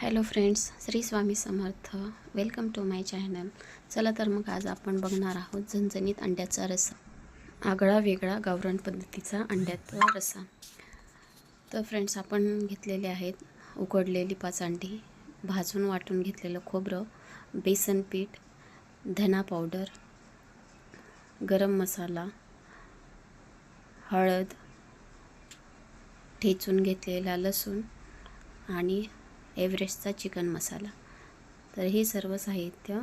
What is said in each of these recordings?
Hello friends, Shri Swami Samarth. Welcome to my channel. चला तर मग आज आपण बघणार आहोत झणझणीत अंड्याचा रस्सा, आगळा वेगळा गावरान पद्धतीचा अंड्याचा रस्सा. तर फ्रेंड्स, आपण घेतलेले आहेत उकडलेली 5 अंडी, भाजून वाटून घेतलेलं खोबरं, बेसन पीठ, धना पावडर, गरम मसाला, हळद, ठेचून घेतलेला लसूण आणि एव्हरेस्टचा चिकन मसाला. तर हे सर्व साहित्य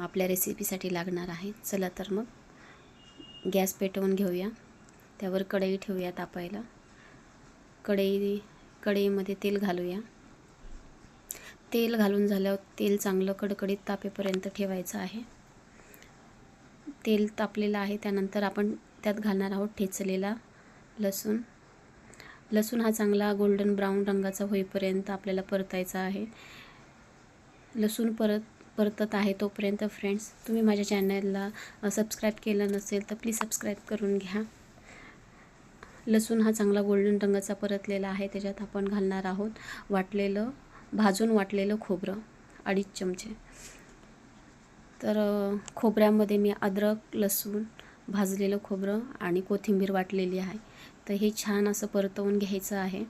आपल्या रेसिपीसाठी लागणार आहे. चला तर मग गॅस पेटवून घेऊया. त्यावर कढई ठेवूया तापायला. कढईमध्ये तेल घालूया. तेल घालून झाल्यावर तेल चांगलं कडकडीत तापेपर्यंत ठेवायचं आहे. तेल तापलेलं आहे. त्यानंतर आपण त्यात घालणार आहोत ठेचलेला लसूण. लसूण हा चांगला गोल्डन ब्राऊन रंगाचा होईपर्यंत आपल्याला परतायचा आहे. लसूण परतत आहे तोपर्यंत फ्रेंड्स, तुम्ही माझ्या चॅनलला सबस्क्राईब केलं नसेल तर प्लीज सबस्क्राईब करून घ्या. लसूण हा चांगला गोल्डन रंगाचा परतलेला आहे. त्याच्यात आपण घालणार आहोत भाजून वाटलेलं खोबरं 2.5 चमचे. तर खोबऱ्यामध्ये मी अद्रक, लसूण, भाजलेलं खोबरं आणि कोथिंबीर वाटलेली आहे. तर हे छान असं परतवून घ्यायचं आहे.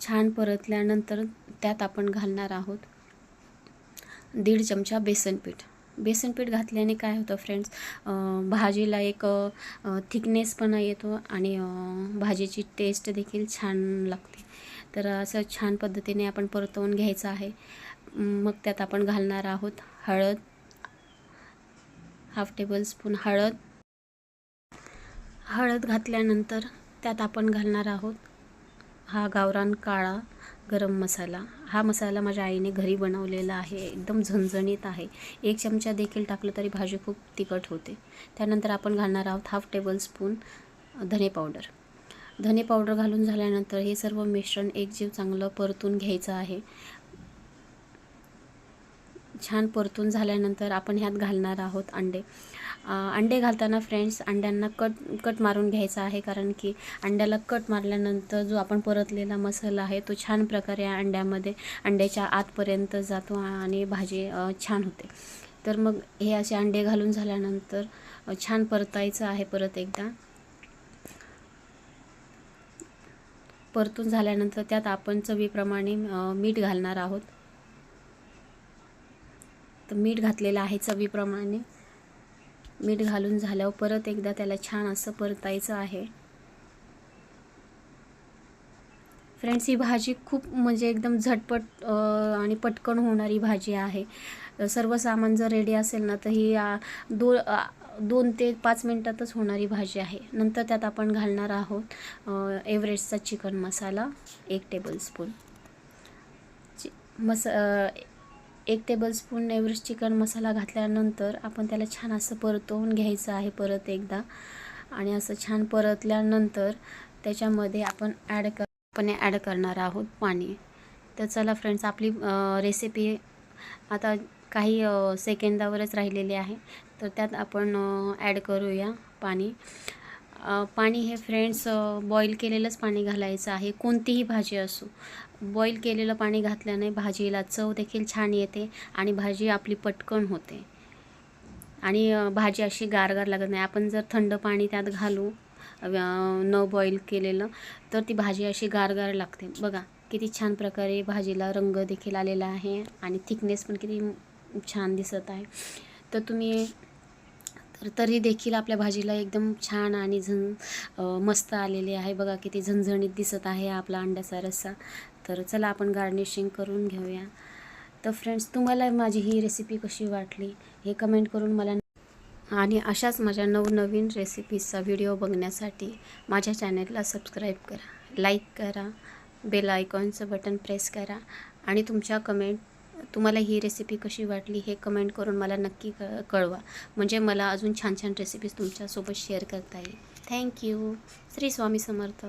छान परतल्यानंतर त्यात आपण घालणार आहोत 1.5 चमचा बेसन पीठ. बेसन पीठ घातल्याने काय होतं फ्रेंड्स, भाजीला एक थिकनेसपणा येतो आणि भाजीची टेस्ट देखील छान लागते. तर असं छान पद्धतीने आपण परतवून घ्यायचं आहे. मग त्यात आपण घालणार आहोत हळद, 1/2 टेबलस्पून हळद घातल्यानंतर त्यात आपण घालणार आहोत हा गावरान काळा गरम मसाला. हा मसाला माझ्या आईने घरी बनवलेला आहे. एकदम झणझणीत आहे. 1 चमचा देखील टाकलं तरी भाजी खूप तिखट होते. त्यानंतर आपण घालणार आहोत 1/2 टेबलस्पून धने पावडर घालून झाल्यानंतर हे सर्व मिश्रण एकजीव चांगलं परतून घ्यायचं आहे. छान परतून झाल्यानंतर आपण ह्यात घालणार आहोत अंडे घालताना फ्रेंड्स, अंड्यांना कट मारून घ्यायचा आहे. कारण की अंड्याला कट मारल्यानंतर जो आपण परतलेला मसाला आहे तो छान प्रकारे अंड्याच्या आतपर्यंत जातो आणि भाजी छान होते. तर मग हे असे अंडे घालून झाल्यानंतर छान परतायचं आहे. परत एकदा परतून झाल्यानंतर त्यात आपण चवीप्रमाणे मीठ घालणार आहोत. तर मीठ घातलेलं आहे चवीप्रमाणे. मीठ घालून झाल्यावर परत एकदा त्याला छान असं परतायचं आहे. फ्रेंड्स, ही भाजी खूप म्हणजे एकदम झटपट आणि पटकन होणारी भाजी आहे. सर्व सामान जर रेडी असेल ना तर ही 2 ते 5 मिनिटातच होणारी भाजी आहे. नंतर त्यात आपण घालणार आहोत एव्हरेस्टचा चिकन मसाला 1 टेबलस्पून. 1 टेबलस्पून एव्हरेस्ट चिकन मसाला घातल्यानंतर आपण त्याला छान असं परतवून घ्यायचं आहे परत एकदा. आणि असं छान परतल्यानंतर त्याच्यामध्ये आपण ॲड करणार आहोत पाणी. तर चला फ्रेंड्स, आपली रेसिपी आता काही सेकंदावरच राहिलेली आहे. तर त्यात आपण ॲड करूया पाणी. पाणी हे फ्रेंड्स बॉईल केलेलंच पाणी घालायचं आहे. कोणतीही भाजी असो, बॉईल केलेलं पाणी घातल्याने भाजीला चव देखील छान येते आणि भाजी आपली पटकन होते आणि भाजी अशी गारगार लागत नाही. आपण जर थंड पाणी त्यात घालू न बॉईल केलेलं तर ती भाजी अशी गारगार लागते. बघा किती छान प्रकारे भाजीला रंग देखील आलेला आहे आणि थिकनेस पण किती छान दिसत आहे. तर तुम्ही तरी देखील आपल्या भाजीला एकदम छान आणि मस्त आलेली आहे. बघा किती झणझणीत दिसत आहे आपला अंड्याचा रस्सा. तर चला आपण गार्निशिंग करून घेऊया. तर फ्रेंड्स, तुम्हाला माझी ही रेसिपी कशी वाटली हे कमेंट करून मला, आणि अशाच माझ्या नवनवीन रेसिपीजचा व्हिडिओ बघण्यासाठी माझ्या चॅनलला सबस्क्राईब करा, लाईक करा, बेल आयकॉनचं बटन प्रेस करा आणि तुमच्या कमेंट, तुम्हाला ही रेसिपी कशी वाटली हे कमेंट करून मला नक्की कळवा. म्हणजे मला अजून छान छान रेसिपीज तुमच्यासोबत शेअर करता येईल. थँक्यू. श्री स्वामी समर्थ.